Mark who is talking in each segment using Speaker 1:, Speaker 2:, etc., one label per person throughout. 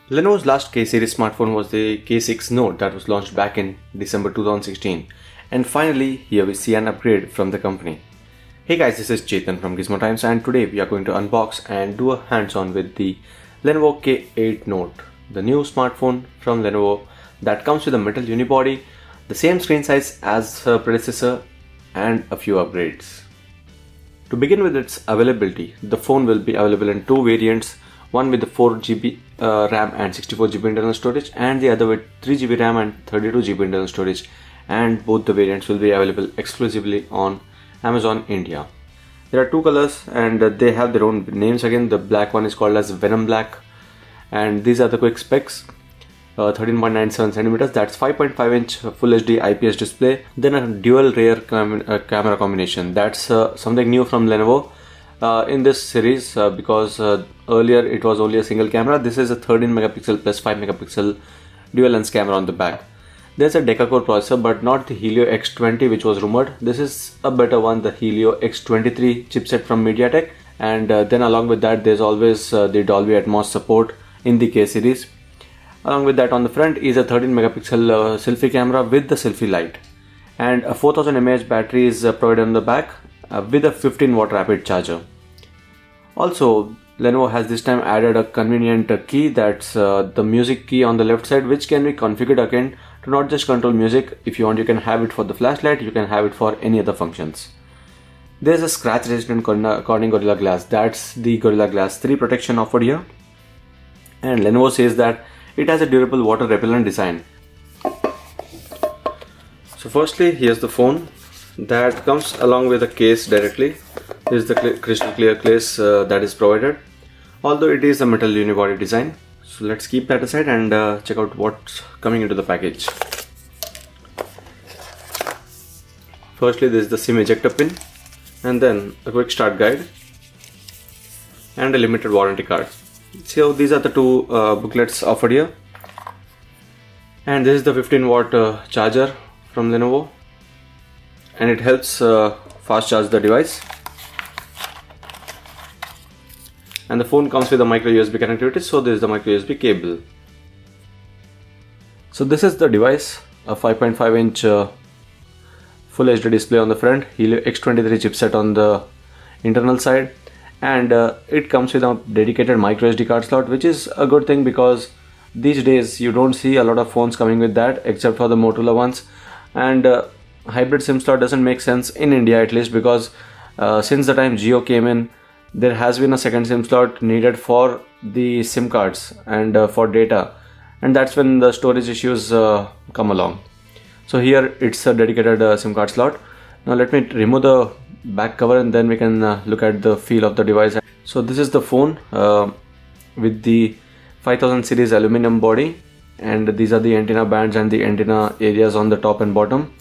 Speaker 1: Lenovo's last K series smartphone was the K8 Note that was launched back in December 2016. And finally, here we see an upgrade from the company. Hey guys, this is Chetan from Gizmo Times, and today we are going to unbox and do a hands-on with the Lenovo K8 Note, the new smartphone from Lenovo that comes with a metal unibody, the same screen size as her predecessor, and a few upgrades. To begin with its availability, the phone will be available in two variants, one with the 4GB RAM and 64GB internal storage, and the other with 3GB RAM and 32GB internal storage, and both the variants will be available exclusively on Amazon India. There are two colors and they have their own names again. The black one is called as Venom Black, and these are the quick specs. 13.97 centimeters, that's 5.5 inch Full HD IPS display, then a dual rear camera combination. That's something new from Lenovo in this series, because earlier it was only a single camera. This is a 13 megapixel plus 5 megapixel dual lens camera on the back. There's a deca-core processor, but not the Helio X20 which was rumored. This is a better one, the Helio X23 chipset from MediaTek, and then along with that there's always the Dolby Atmos support in the K series. Along with that, on the front is a 13 megapixel selfie camera with the selfie light, and a 4000 mAh battery is provided on the back with a 15 watt rapid charger. Also, Lenovo has this time added a convenient key, that's the music key on the left side, which can be configured again to not just control music. If you want, you can have it for the flashlight, you can have it for any other functions. There's a scratch resistant Corning Gorilla Glass, that's the Gorilla Glass 3 protection offered here, and Lenovo says that it has a durable water repellent design. So firstly, here's the phone that comes along with a case directly. This is the crystal clear case that is provided, although it is a metal unibody design. So let's keep that aside and check out what's coming into the package. Firstly, this is the SIM ejector pin, and then a quick start guide and a limited warranty card. So these are the two booklets offered here, and this is the 15 watt charger from Lenovo, and it helps fast charge the device. And the phone comes with a micro USB connectivity, so this is the micro USB cable. So this is the device, a 5.5 inch Full HD display on the front, Helio X23 chipset on the internal side, and it comes with a dedicated micro SD card slot, which is a good thing because these days you don't see a lot of phones coming with that except for the Motorola ones, and hybrid SIM slot doesn't make sense in India, at least, because since the time Jio came in, there has been a second SIM slot needed for the SIM cards and for data, and that's when the storage issues come along. So here it's a dedicated SIM card slot. Now let me remove the back cover and then we can look at the feel of the device. So this is the phone with the 5000 series aluminum body, and these are the antenna bands and the antenna areas on the top and bottom,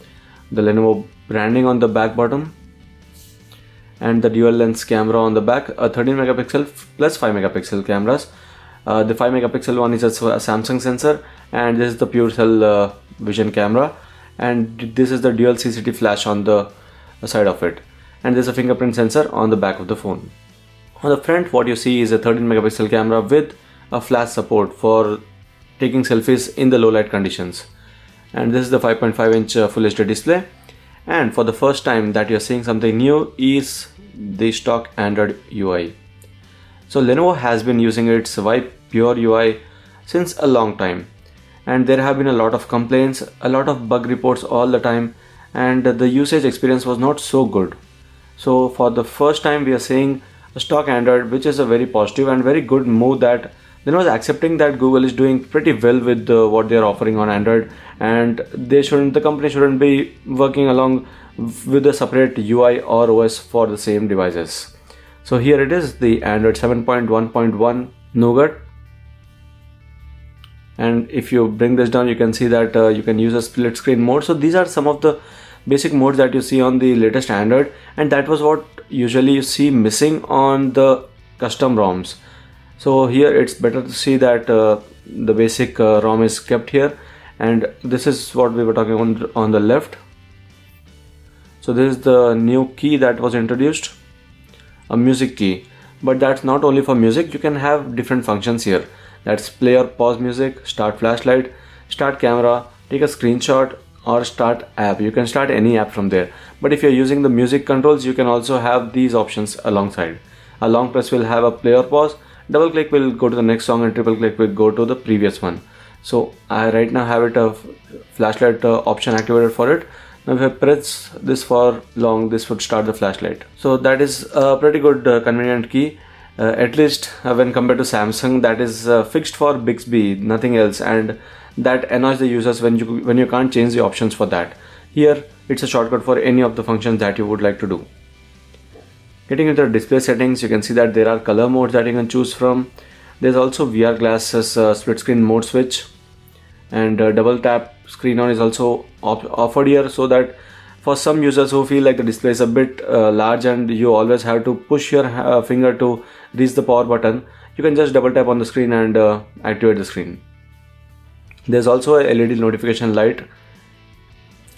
Speaker 1: the Lenovo branding on the back bottom, and the dual lens camera on the back, a 13 megapixel plus 5 megapixel cameras. The 5 megapixel one is a Samsung sensor, and this is the pure cell vision camera, and this is the dual CCD flash on the side of it, and there's a fingerprint sensor on the back of the phone. On the front, what you see is a 13 megapixel camera with a flash support for taking selfies in the low light conditions, and this is the 5.5 inch Full HD display. And for the first time that you're seeing something new is the stock Android UI. So Lenovo has been using its Vibe Pure UI since a long time, and there have been a lot of complaints, a lot of bug reports all the time, and the usage experience was not so good. So for the first time we are seeing a stock Android, which is a very positive and very good move, that Lenovo is accepting that Google is doing pretty well with what they are offering on Android, and the company shouldn't be working along with a separate UI or OS for the same devices. So here it is, the Android 7.1.1 Nougat, and if you bring this down you can see that you can use a split screen mode. So these are some of the basic modes that you see on the latest Android, and that was what usually you see missing on the custom ROMs. So here it's better to see that the basic ROM is kept here, and this is what we were talking on the left. So this is the new key that was introduced, a music key, but that's not only for music, you can have different functions here. That's play or pause music, start flashlight, start camera, take a screenshot, or start app. You can start any app from there. But if you're using the music controls, you can also have these options alongside. A long press will have a play or pause, double click will go to the next song, and triple click will go to the previous one. So I right now have it a flashlight option activated for it. Now if I press this for long, this would start the flashlight. So that is a pretty good convenient key. At least when compared to Samsung, that is fixed for Bixby, nothing else, and that annoys the users when you can't change the options for that. Here it's a shortcut for any of the functions that you would like to do. Getting into the display settings, you can see that there are color modes that you can choose from. There's also VR glasses split screen mode switch, and double tap screen on is also offered here, so that for some users who feel like the display is a bit large and you always have to push your finger to reach the power button, you can just double tap on the screen and activate the screen. There's also a LED notification light.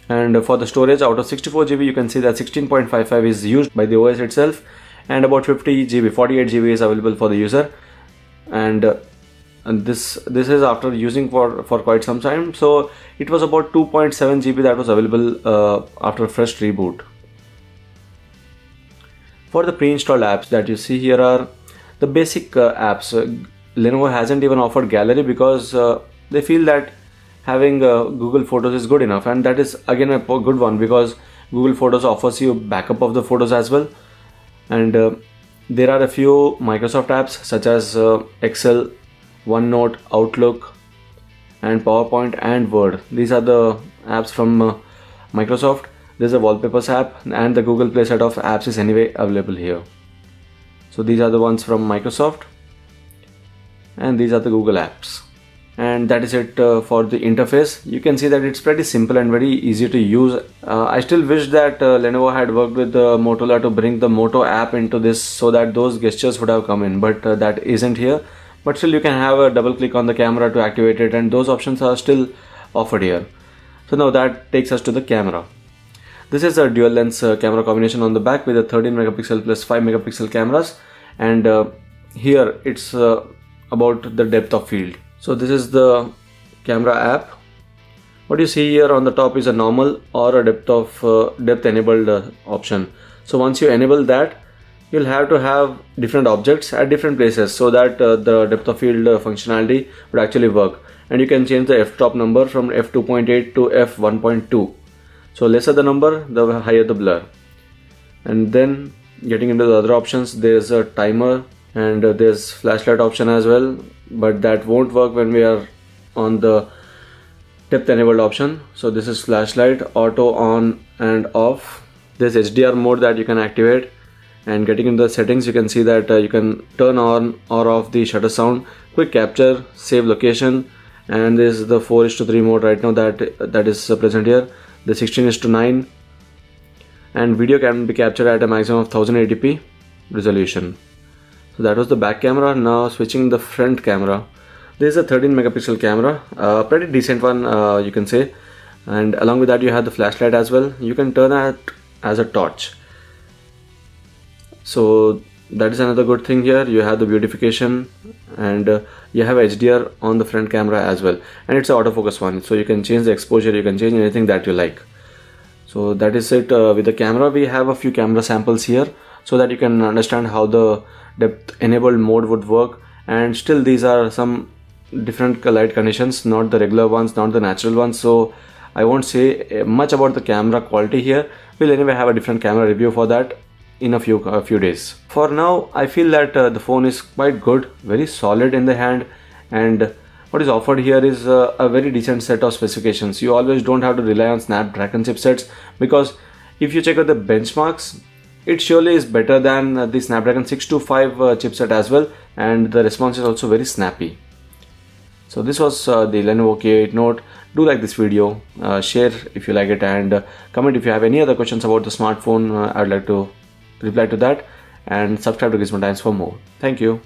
Speaker 1: And for the storage, out of 64 GB, you can see that 16.55 is used by the OS itself, and about 50 GB, 48 GB is available for the user. And this is after using for quite some time. So it was about 2.7 GB that was available after a fresh reboot. For the pre-installed apps that you see here are the basic apps. Lenovo hasn't even offered gallery because they feel that having Google Photos is good enough, and that is again a good one because Google Photos offers you backup of the photos as well. And there are a few Microsoft apps such as Excel, OneNote, Outlook, and PowerPoint and Word. These are the apps from Microsoft. There's a wallpapers app, and the Google Play set of apps is anyway available here. So these are the ones from Microsoft, and these are the Google apps. And that is it for the interface. You can see that it's pretty simple and very easy to use. I still wish that Lenovo had worked with Motorola to bring the Moto app into this, so that those gestures would have come in, but that isn't here. But still you can have a double click on the camera to activate it, and those options are still offered here. So now that takes us to the camera. This is a dual lens camera combination on the back with a 13 megapixel plus 5 megapixel cameras, and here it's about the depth of field. So this is the camera app. What you see here on the top is a normal or a depth enabled option. So once you enable that, you'll have to have different objects at different places so that the depth of field functionality would actually work. And you can change the f-stop number from f2.8 to f1.2. So lesser the number, the higher the blur. And then getting into the other options, there's a timer, and there's flashlight option as well, but that won't work when we are on the depth enabled option. So this is flashlight, auto on and off. There's HDR mode that you can activate, and getting into the settings, you can see that you can turn on or off the shutter sound, quick capture, save location, and this is the 4:3 mode right now that is present here. The 16:9, and video can be captured at a maximum of 1080p resolution. So that was the back camera. Now switching the front camera. This is a 13 megapixel camera, a pretty decent one you can say, and along with that you have the flashlight as well. You can turn it as a torch. So that is another good thing here. You have the beautification, and you have HDR on the front camera as well, and it's an autofocus one, so you can change the exposure, you can change anything that you like. So that is it with the camera. We have a few camera samples here so that you can understand how the depth enabled mode would work, and still these are some different light conditions, not the regular ones, not the natural ones, so I won't say much about the camera quality here. We'll anyway have a different camera review for that in a few days. For now, I feel that the phone is quite good, very solid in the hand, and what is offered here is a very decent set of specifications. You always don't have to rely on Snapdragon chipsets, because if you check out the benchmarks, it surely is better than the Snapdragon 625 chipset as well, and the response is also very snappy. So this was the Lenovo K8 Note. Do like this video, share if you like it, and comment if you have any other questions about the smartphone. I would like to reply to that, and subscribe to Gizmo Times for more. Thank you.